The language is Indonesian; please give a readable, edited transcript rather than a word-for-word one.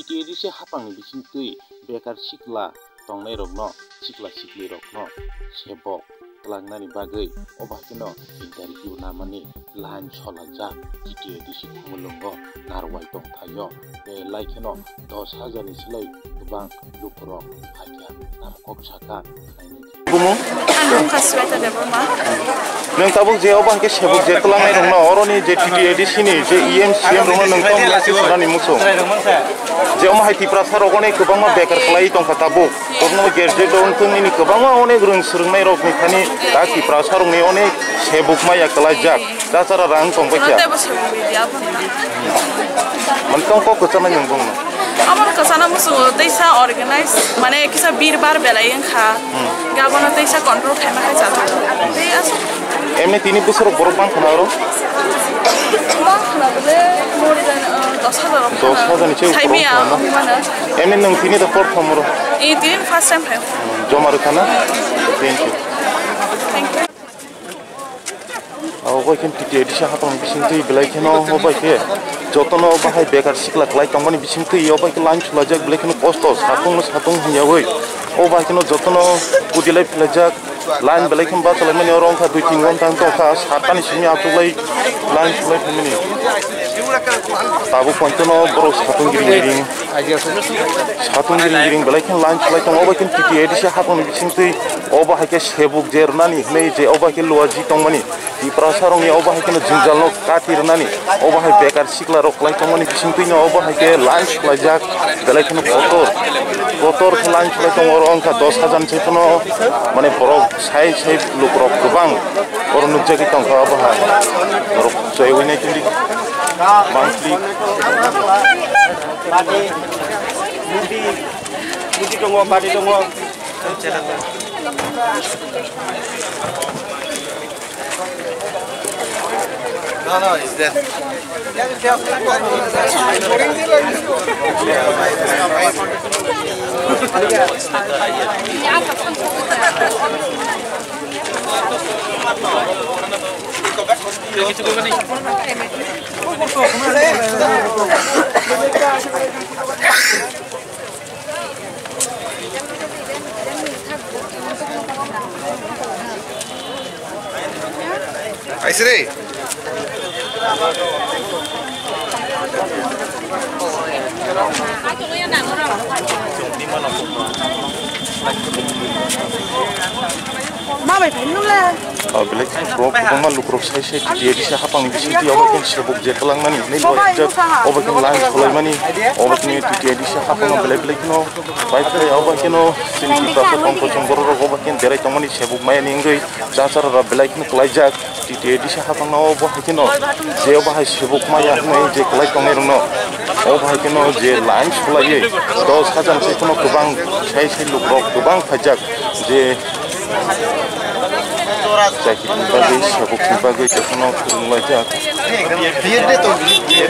TTEDC hapangni bisingtui bekar sikla tongnai rokno sikla sikli rokno sebok klangnani bagui obakino interview namani lain solajak TTEDC khumulungo narwai tongthayo laikino 10,000 ni silai gobang lukrok haja namkok saka Bumu? Andung kasweta deborma. Neng tabuk je obah ke sebuk je kelangai rongno oroni je TTEDC ni je EMCM rongno neng tom lasi sunani musuh. Je omah hai tipra tharo gone kebangma bekar kelai tong katabuk. Orno gerje don tung ini kebangma one grung surnai rok ni khani ta tipra sarong ni one sebuk maya kelajak. Da cara rang tong baca. Mentong kok kesana yang bung. Amar kesana musuh desa organize mana kisah birbar belai yang kha. Gabana desa control kena kai jatuh. Emne tini busur borobang kenaro? Bang kenapa mori dan 10,000 10,000 ni cewek borobang. Emne neng tini dah perform moro. Ini first time saya. Jomar kana? Thank you. Aku kan TTEDC hapang bisingtui belai keno obai ke jotono bahai bekar sikla klai tongmani bisingtui obai ke lunch lajak belai keno kostos satung hinyawoi obai keno jotono pudilai pelajak lain belai keno batalai mani orang ka 2-3 tang to ka satani sini atulai lunch belai kemini tabu kontono boros satung giring belai keno lunch belai tong obai keno TTEDC hapang bisingtui obai ke sebuk jernani nei je obai ke luaji tongmani di prasarong ya obah kena jinjal no katir nani obah bekar sikla rok lai tomani bisingtui no obah ke lunch lajak belai kena kotor lunch lai tong orang ka 10,000 cepono mane borok sai luk rok gobang orang nujaki tong ka obah rok jai wine tindi monthly budi dongo badi dongo No, it's there. Aisri. Mama pengen lah. Belai krop kebangma lukrok sai TTEDC hapang bisingtui obai sebuk je kelangnani nei lojak obai lunch kolai mani obai TTEDC hapang belai keno baik obai keno sinti prasa tong pocong bororo obai derai tongmani sebuk maya ninggui jasar belai keno kelajak TTEDC hapang obai keno je obai sebuk maya nei je kelai tongai rongno obai keno je lunch kolai 10,000 cepono kebang sai lukrok kebang pajak je Jaki bagai sebuk bagai jokono kurung lajak. Biar deh tuh. Biar.